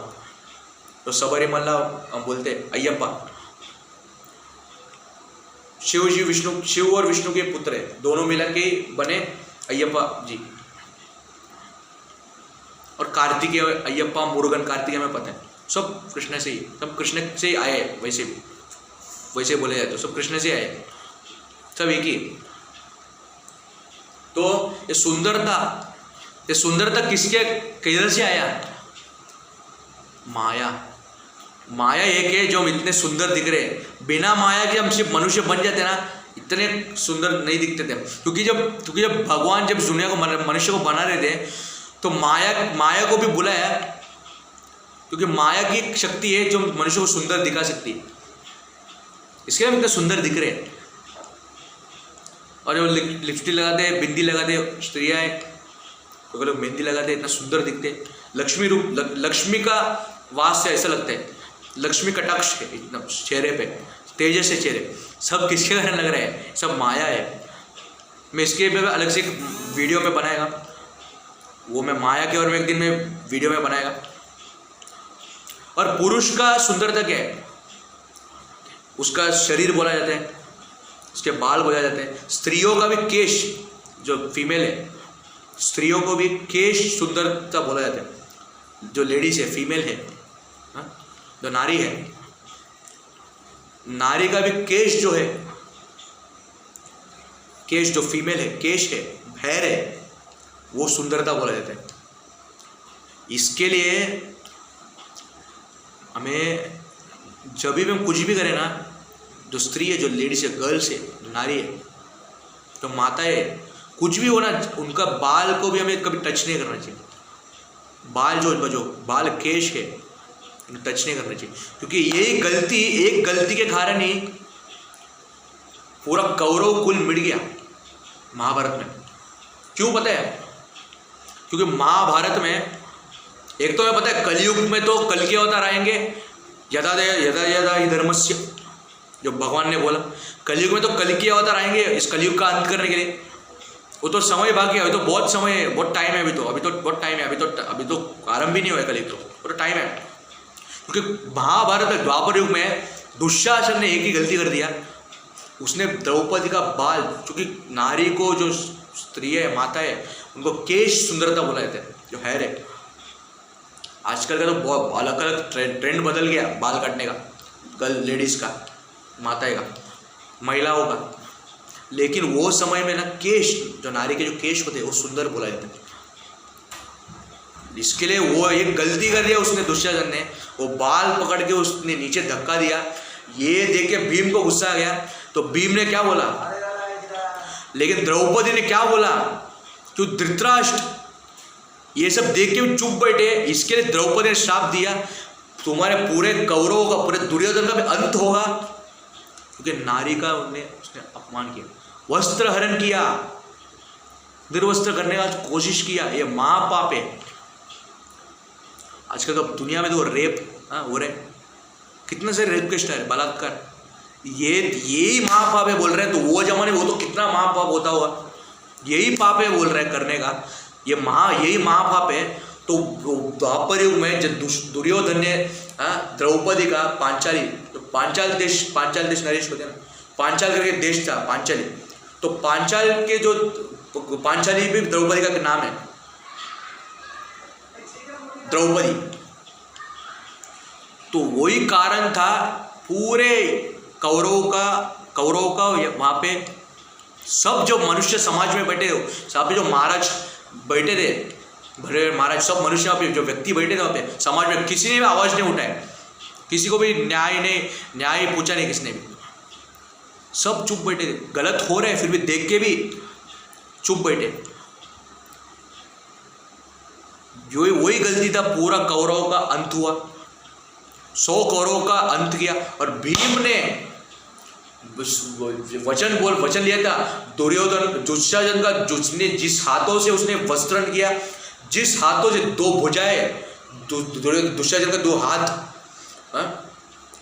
तो सबरीमला हम बोलते हैं अय्यप्पा। शिव और विष्णु के पुत्र है, दोनों मिलकर के बने अय्यप्पा जी। और कार्तिकेय, अय्यप्पा, मुरुगन, कार्तिकेय में पता है, सब कृष्ण से ही, सब कृष्ण से ही आए। वैसे बोले जाए तो सब कृष्ण से आए, सब एक ही। तो ये सुंदरता किसके, किधर से आया? माया एक है जो हम इतने सुंदर दिख रहे हैं। बिना माया के हम सिर्फ मनुष्य बन जाते ना, इतने सुंदर नहीं दिखते थे। क्योंकि जब भगवान जब दुनिया को, मनुष्य को बना रहे थे, तो माया को भी बुलाया, क्योंकि माया की एक शक्ति है जो मनुष्य को सुंदर दिखा सकती है। इसके लिए हम इतने सुंदर दिख रहे हैं। और जो लिपस्टिक लगाते हैं, बिंदी लगाते हैं, स्त्रियाँ हैं, तो लोग मेहंदी लगाते हैं, इतना सुंदर दिखते हैं। लक्ष्मी का वास से ऐसा लगता है, लक्ष्मी कटाक्ष है इतना चेहरे पे, तेजस है चेहरे। सब किसके कारण लग रहा है? सब माया है। मैं इसके पे अलग से एक वीडियो में बनाएगा, वो मैं माया के और मैं एक दिन में वीडियो में बनाएगा। और पुरुष का सुंदरता क्या है? उसका शरीर बोला जाता है, उसके बाल बोला जाते हैं। स्त्रियों का भी केश, जो फीमेल है, स्त्रियों को भी केश सुंदरता बोला जाता है। जो लेडीज है, फीमेल है, हाँ, जो नारी है, नारी का भी केश जो है, केश जो फीमेल है, केश है, हेयर है, वो सुंदरता बोला जाता है। इसके लिए हमें जब भी हम कुछ भी करें ना, जो स्त्री है, जो लेडीज है, गर्ल्स है, जो नारी है, जो माता है, कुछ भी होना, उनका बाल को भी हमें कभी टच नहीं करना चाहिए। बाल जो बाल केश है, उन्हें टच नहीं करना चाहिए, क्योंकि यही गलती, एक गलती के कारण ही पूरा कौरव कुल मिट गया महाभारत में। क्यों पता है? क्योंकि महाभारत में एक तो हमें पता है कलयुग में तो कल के अवतार आएंगे, यदा यदा ही धर्मस्य, जो भगवान ने बोला कलयुग में तो कल के अवतार आएंगे इस कलयुग का अंत करने के लिए। वो तो समय बाकी है, अभी तो बहुत समय है, बहुत टाइम है, अभी तो बहुत टाइम है, अभी तो आरंभ भी नहीं हुआ है कलयुग, तो टाइम है। क्योंकि महाभारत में द्वापर युग में दुशासन ने एक ही गलती कर दिया, उसने द्रौपदी का बाल, क्योंकि नारी को, जो स्त्री है, माता है, उनको केश सुंदरता बोला जाता है, जो हेयर है। आजकल का तो बहुत अलग अलग ट्रेंड बदल गया बाल काटने का, गर्ल लेडीज का, माता का, महिलाओं का। लेकिन वो समय में ना केश, जो नारी के जो केश होते हैं, वो सुंदर बोला जाता है। इसके लिए वो एक गलती कर दिया उसने, दुशासन ने, वो बाल पकड़ के उसने नीचे धक्का दिया। ये देख के भीम को गुस्सा आ गया, तो भीम ने क्या बोला, लेकिन द्रौपदी ने क्या बोला, क्यों धृतराष्ट्र ये सब देख के भी चुप बैठे। इसके लिए द्रौपदी ने श्राप दिया, तुम्हारे पूरे कौरवों का, पूरे दुर्योधन का भी अंत होगा, क्योंकि नारी का उसने अपमान किया, वस्त्र हरण किया, निर्वस्त्र करने का कोशिश किया। ये महापाप है। आजकल तो दुनिया में तो रेप हो रहे, कितने से रेप केस है, बलात्कार, यही महापाप है बोल रहे हैं। तो वो जमाने में वो तो कितना महापाप होता होगा, यही पाप है बोल रहे हैं करने का, यही महापाप है। तो द्वापर युग में जब दुर्योधन ने द्रौपदी का पांचाली, तो पांचाल देश नरेश होते ना, पांचाल करके देश था पांचाली, तो पांचाल के जो पांचाली भी द्रौपदी का नाम है, द्रौपदी। तो वही कारण था पूरे कौरवों का वहाँ पे सब जो मनुष्य समाज में बैठे हो, सब जो महाराज बैठे थे, भरे महाराज, सब मनुष्य वहाँ पे जो व्यक्ति बैठे थे वहाँ पे समाज में, किसी ने भी आवाज़ नहीं उठाया, किसी को भी न्याय पूछा नहीं, किसने भी, सब चुप बैठे थे। गलत हो रहे हैं फिर भी देख के भी चुप बैठे। जो वही गलती था, पूरा कौरवों का अंत हुआ, 100 कौरवों का अंत किया। और भीम ने वचन लिया था दुशासन का, जिसने जिस हाथों से उसने वस्त्रण किया, जिस हाथों से 2 भुजाएं, दुशासन का 2 हाथ,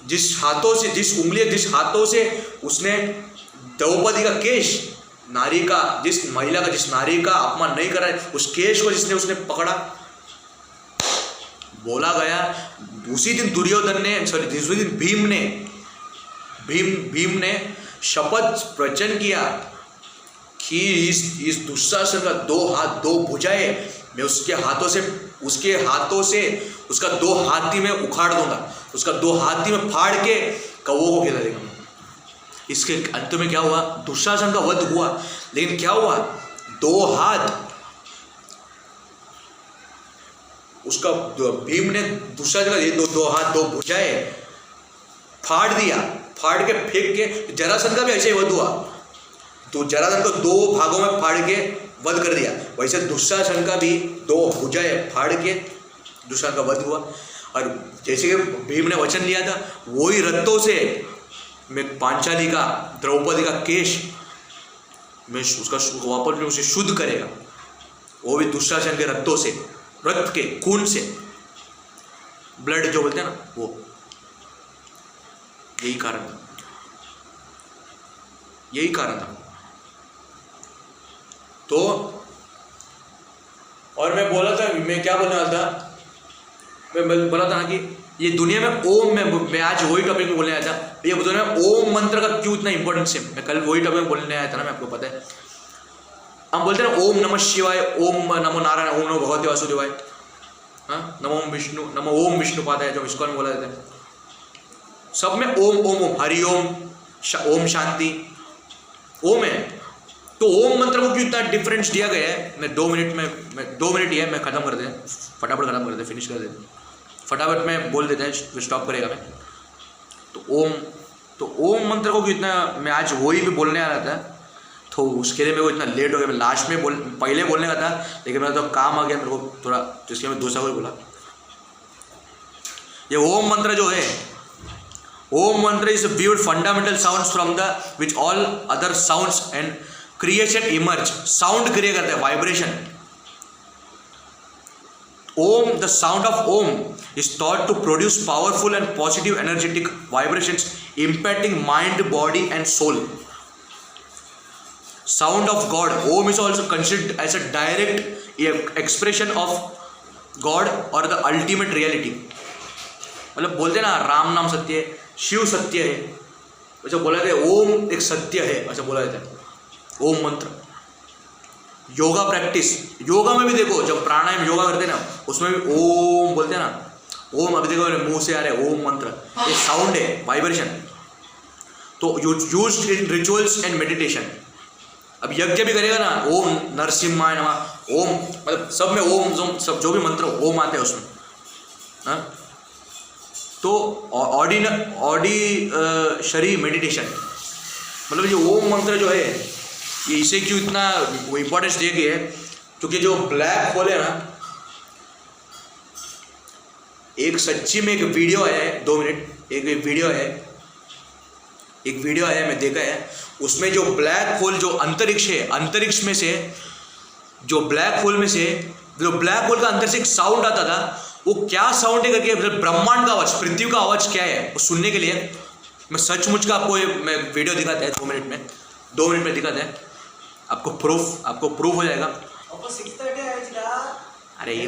जिस उंगलियां, जिस हाथों से उसने द्रौपदी का केश, जिस नारी का अपमान नहीं करा, उस केश को जिसने उसने पकड़ा, बोला गया उसी दिन उसी दिन भीम ने शपथ वचन किया कि इस दुशासन का 2 हाथ 2 भुजाएं मैं उसके हाथों से उसका 2 हाथी में उखाड़ दूंगा, उसका 2 हाथी में फाड़ के कौवों को खिला देगा। इसके अंत में क्या हुआ, दुशासन का वध हुआ। लेकिन क्या हुआ, 2 हाथ उसका, भीम ने दुशासन का 2 हाथ 2 भुजाएं फाड़ दिया, फाड़ के फेंक के। जरासंध का भी ऐसे ही वध हुआ, तो जरासंध को 2 भागों में फाड़ के वध कर दिया। वैसे दुशासन का भी 2 भुजाएं फाड़ के दुशासन का वध हुआ। और जैसे कि भीम ने वचन लिया था, वही रत्तों से मैं पांचाली का, द्रौपदी का केश मैं उसका वापस में उसे शुद्ध करेगा, वो भी दुशासन के रत्तों से, रक्त के खून से, ब्लड जो बोलते हैं ना, वो यही कारण था। तो और मैं क्या बोलने वाला था, मैं बोला था ना कि ये दुनिया में ओम, मैं आज वही टॉपिक में बोलने आया था। ये दुनिया में ओम मंत्र का क्यों इतना इंपॉर्टेंस है, मैं कल वही टॉपिक में बोलने आया था ना, मैं आपको पता है। हम बोलते हैं ना ओम नमः शिवाय, ओम नमो नारायण, ओम नमो भगवते वासुदेवाय, हाँ, नमो विष्णु, नमो ओम विष्णुपादाय, जो इस्कॉन में बोला जाता है, सब में ओम ओम ओम, हरिओम, ओम शांति, ओम है। तो ओम मंत्र को क्यों इतना डिफरेंस दिया गया है, मैं 2 मिनट में 2 मिनट ही है, मैं खत्म कर दें, फटाफट खत्म कर दें, फिनिश कर दें, फटाफट में बोल देते हैं, फिर स्टॉप करेगा मैं। तो ओम मंत्र को क्यों इतना, मैं आज वही भी बोलने आ रहा था, तो उसके लिए मेरे को इतना लेट हो गया, मैं लास्ट में पहले बोलने का था, लेकिन मेरा तो काम आ गया मेरे को थोड़ा, तो इसके मैं दूसरा कोई बोला। ये ओम मंत्र जो है, ओम मंत्र is viewed fundamental sounds from the which all other sounds and creation emerge. Sound create करता है, vibration. Om, the sound of Om is thought to produce powerful and positive energetic vibrations impacting mind, body and soul. Sound of God, Om is also considered as a direct expression of God or the ultimate reality. मतलब बोलते ना राम नाम सत्य है, शिव सत्य है, अच्छा बोला जाता है ओम एक सत्य है, अच्छा बोला जाता है ओम मंत्र। योगा प्रैक्टिस, योगा में भी देखो जब प्राणायाम योगा करते हैं ना, उसमें भी ओम बोलते हैं ना, ओम अभी देखो मुंह से आ रहा है ओम मंत्र, ये साउंड है, वाइब्रेशन। तो used in rituals and meditation. अब यज्ञ भी करेगा ना, ओम नरसिम्हाय नमः, ओम मतलब सब में ओम, सब जो भी मंत्र ओम आते हैं उसमें, हाँ। तो शरीर मेडिटेशन, मतलब ये ओम मंत्र जो है, ये इसे क्यों इतना वो इम्पोर्टेंस दिया गया है, क्योंकि जो ब्लैक होल है ना, एक सच्ची में एक वीडियो है, 2 मिनट, एक वीडियो है, मैं देखा है, उसमें जो ब्लैक होल जो अंतरिक्ष है, अंतरिक्ष में से जो ब्लैक होल में से जो ब्लैक होल का अंदर से एक साउंड आता था, वो क्या साउंड है करके, ब्रह्मांड का आवाज, पृथ्वी का आवाज क्या है, वो सुनने के लिए मैं सचमुच का आपको मैं वीडियो दिखाता है 2 मिनट में दिखाता है, आपको प्रूफ हो जाएगा। अरे ये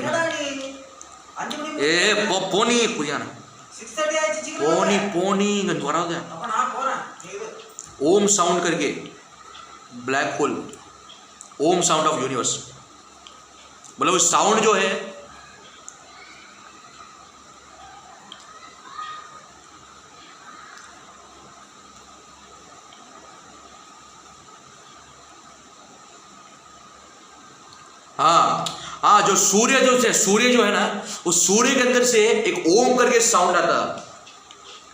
पोनी कुछ पोनी गंजवारा हो गया। ओम साउंड करके black hole, Om sound of universe, मतलब वो साउंड जो है, हाँ, जो सूर्य जो है ना, उस सूर्य के अंदर से एक ओम करके साउंड आता।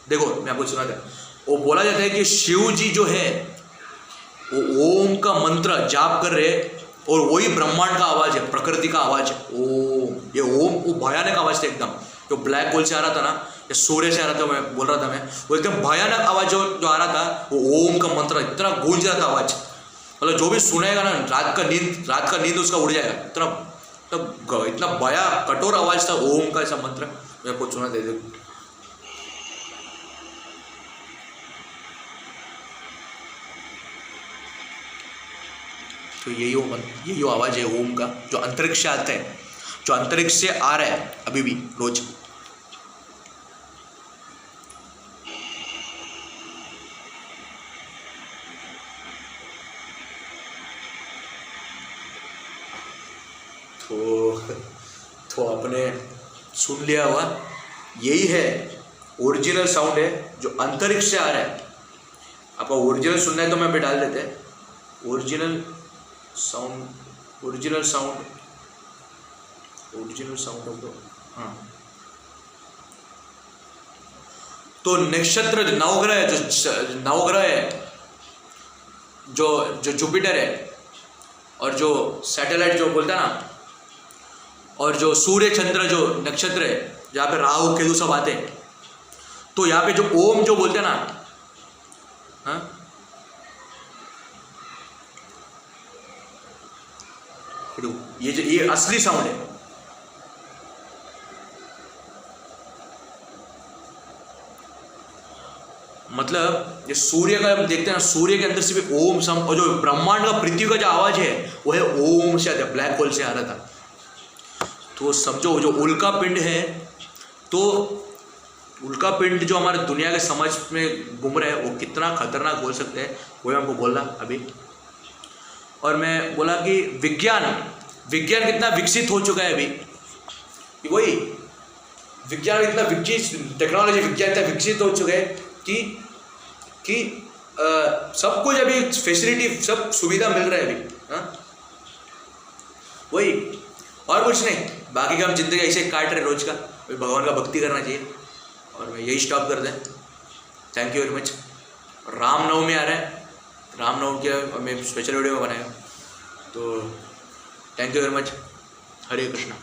देखो मैं आपको सुना था, वो बोला जाता है कि शिव जी जो है वो ओम का मंत्र जाप कर रहे, और वही ब्रह्मांड का आवाज है, प्रकृति का आवाज है ओम। ये ओम वो भयानक आवाज था एकदम, जो ब्लैक होल से आ रहा था ना, या सूर्य से आ रहा था, मैं बोल रहा था मैं, वो एकदम भयानक आवाज जो आ रहा था, वो ओम का मंत्र इतना गूंज रहा था आवाज, मतलब जो भी सुनेगा ना, रात का नींद उसका उड़ जाएगा, इतना बया कठोर आवाज था ओम का, ऐसा मंत्र मैं आपको सुना दे दे। तो यही आवाज है ओम का, जो अंतरिक्ष से आता है, जो अंतरिक्ष से आ रहा है अभी भी रोज। तो आपने सुन लिया होगा, यही है ओरिजिनल साउंड है जो अंतरिक्ष से आ रहा है। आपको ओरिजिनल सुनना है तो मैं भी डाल देते हैं, ओरिजिनल साउंड ऑफ द, हाँ। तो नक्षत्र नवग्रह है, जो जुपिटर है, और जो सैटेलाइट जो बोलता है ना, और जो सूर्य चंद्र जो नक्षत्र है, जहाँ पे राहु केतु सब आते हैं, तो यहाँ पे जो ओम जो बोलते हैं ना, हाँ, ये असली साउंड है। मतलब ये सूर्य का देखते हैं ना, सूर्य के अंदर से भी ओम साउंड, और जो ब्रह्मांड का पृथ्वी का जो आवाज है वो है ओम से आता है, ब्लैक होल से आ रहा था। तो समझो जो उल्का पिंड है, तो उल्का पिंड जो हमारे दुनिया के समझ में घूम रहा है, वो कितना खतरनाक बोल सकते हैं, वो हमको बोलना अभी। और मैं बोला कि विज्ञान कितना विकसित हो चुका है अभी, वही विज्ञान इतना विकसित, टेक्नोलॉजी विज्ञान इतना विकसित हो चुका है कि सब कुछ अभी फैसिलिटी, सब सुविधा मिल रहा है अभी। हाँ वही, और कुछ नहीं। बाकी का हम जिंदगी ऐसे काट रहे रोज का, भगवान का भक्ति करना चाहिए। और मैं यही स्टॉप कर दें। Thank you very much. Ramnavami आ रहा है, रामनवमी के मैं स्पेशल वीडियो बनाया, तो thank you very much. Hare Krishna.